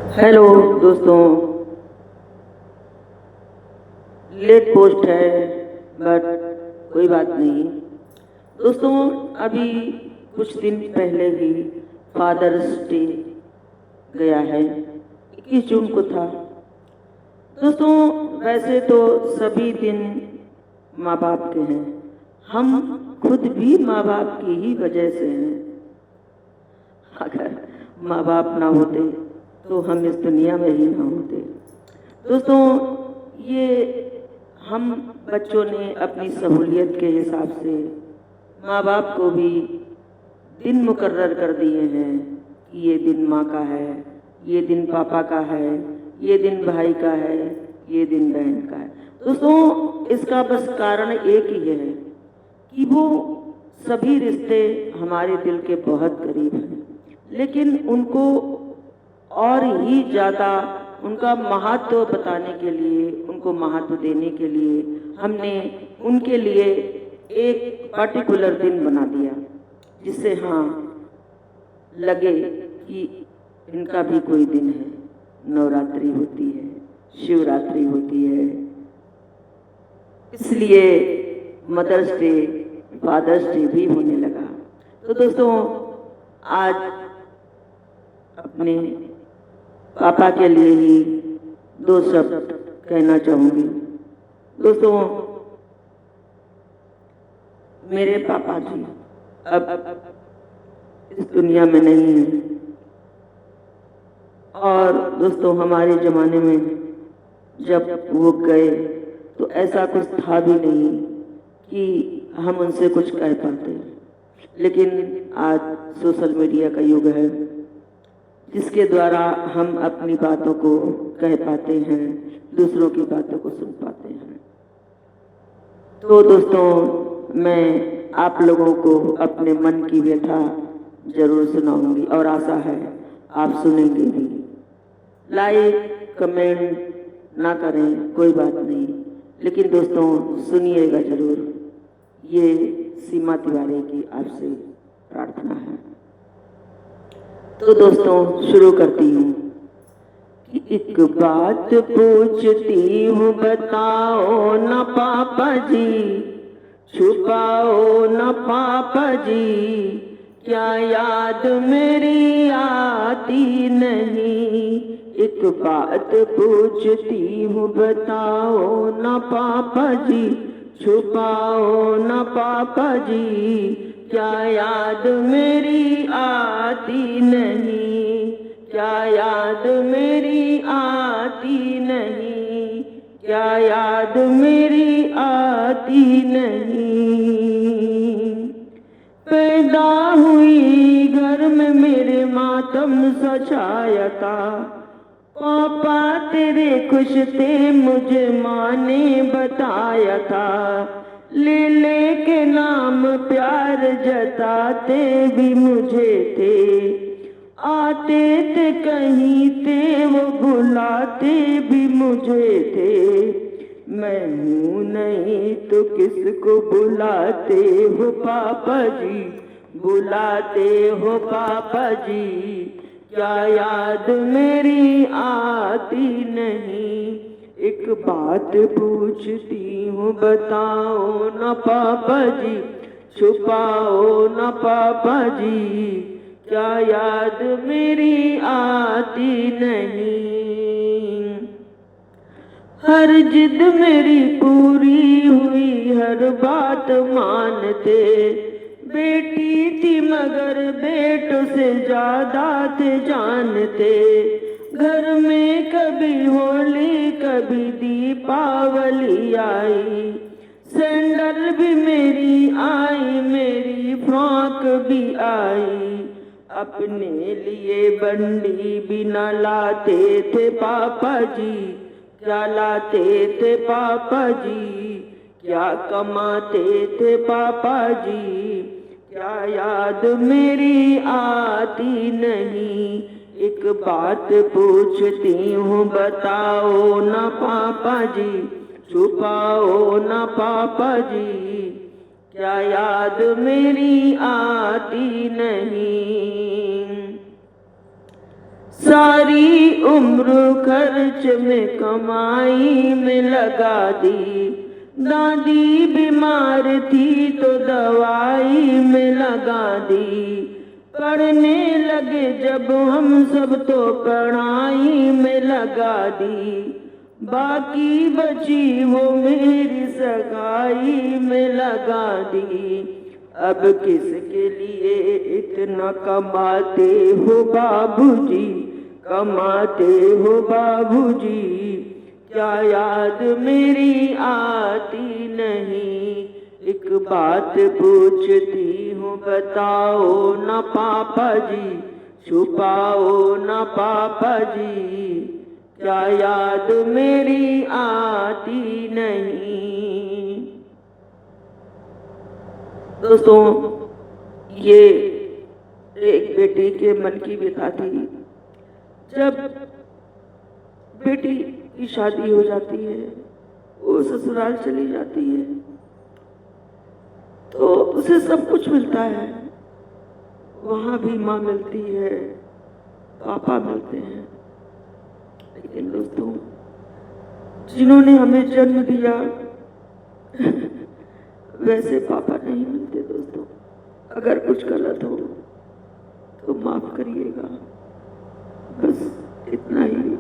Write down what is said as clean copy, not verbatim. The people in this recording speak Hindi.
हेलो दोस्तों, लेट पोस्ट है बट कोई बात नहीं। दोस्तों, अभी कुछ दिन पहले ही फादर्स डे गया है, 21 जून को था। दोस्तों, वैसे तो सभी दिन माँ बाप के हैं, हम खुद भी माँ बाप की ही वजह से हैं। अगर माँ बाप ना होते तो हम इस दुनिया में ही ना होते। दोस्तों, ये हम बच्चों ने अपनी सहूलियत के हिसाब से माँ बाप को भी दिन मुकर्रर कर दिए हैं कि ये दिन माँ का है, ये दिन पापा का है, ये दिन भाई का है, ये दिन बहन का है। दोस्तों, इसका बस कारण एक ही है कि वो सभी रिश्ते हमारे दिल के बहुत करीब हैं, लेकिन उनको और ही ज़्यादा उनका महत्व बताने के लिए, उनको महत्व देने के लिए हमने उनके लिए एक पर्टिकुलर दिन बना दिया, जिससे हाँ लगे कि इनका भी कोई दिन है। नवरात्रि होती है, शिवरात्रि होती है, इसलिए मदर्स डे, फादर्स डे भी होने लगा। तो दोस्तों, आज अपने पापा के लिए ही दो शब्द कहना चाहूँगी। दोस्तों, मेरे पापा जी अब इस दुनिया में नहीं है, और दोस्तों हमारे ज़माने में जब वो गए तो ऐसा कुछ था भी नहीं कि हम उनसे कुछ कह पाते। लेकिन आज सोशल मीडिया का युग है, जिसके द्वारा हम अपनी बातों को कह पाते हैं, दूसरों की बातों को सुन पाते हैं। तो दोस्तों, मैं आप लोगों को अपने मन की व्यथा जरूर सुनाऊंगी और आशा है आप सुनेंगे भी। लाइक कमेंट ना करें कोई बात नहीं, लेकिन दोस्तों सुनिएगा जरूर। ये सीमा तिवारी की आपसे प्रार्थना है। तो दोस्तों शुरू करती हूँ कि एक बात पूछती हूँ, बताओ न पापा जी, छुपाओ न पापा जी, क्या याद मेरी आती नहीं। एक बात पूछती हूँ, बताओ न पापा जी, छुपाओ न पापा जी, क्या याद मेरी आती नहीं, क्या याद मेरी आती नहीं, क्या याद मेरी आती नहीं। पैदा हुई घर में मेरे मातम सा छाया था, पापा तेरे खुश थे मुझे माँ ने बताया था, ले ले के नाम प्यार जताते भी मुझे थे, आते थे कहीं थे वो बुलाते भी मुझे थे, मैं हूँ नहीं तो किसको बुलाते हो पापा जी, बुलाते हो पापा जी, क्या याद मेरी आती नहीं। एक बात पूछती हूँ, बताओ न पापा जी, छुपाओ न पापा जी, क्या याद मेरी आती नहीं। हर जिद मेरी पूरी हुई, हर बात मानते, बेटी थी मगर बेटों से ज्यादा थे जानते, घर में कभी होली कभी दीपावली आई, सैंडल भी मेरी आई, मेरी फ्रॉक भी आई, अपने लिए बंडी भी न लाते थे पापा जी, क्या लाते थे पापा जी, क्या कमाते थे पापा जी, क्या याद मेरी आती नहीं। एक बात पूछती हूँ, बताओ न पापा जी, छुपाओ न पापा जी, क्या याद मेरी आती नहीं। सारी उम्र खर्च में कमाई में लगा दी। दादी बीमार थी तो दवाई में लगा दी। पढ़ने लगे जब हम सब तो पढ़ाई में लगा दी। बाकी बची वो मेरी सगाई में लगा दी। अब किसके लिए इतना कमाते हो बाबूजी, कमाते हो बाबूजी, क्या याद मेरी आती नहीं। एक बात पूछती हूँ बताओ ना पापा जी, छुपाओ ना पापा जी, क्या याद मेरी आती नहीं। दोस्तों, ये एक बेटी के मन की व्यथा थी। जब बेटी की शादी हो जाती है, वो ससुराल चली जाती है, तो उसे सब कुछ मिलता है। वहां भी माँ मिलती है, पापा मिलते हैं, लेकिन दोस्तों, जिन्होंने हमें जन्म दिया वैसे पापा नहीं मिलते। दोस्तों, अगर कुछ गलत हो तो माफ करिएगा, बस इतना ही।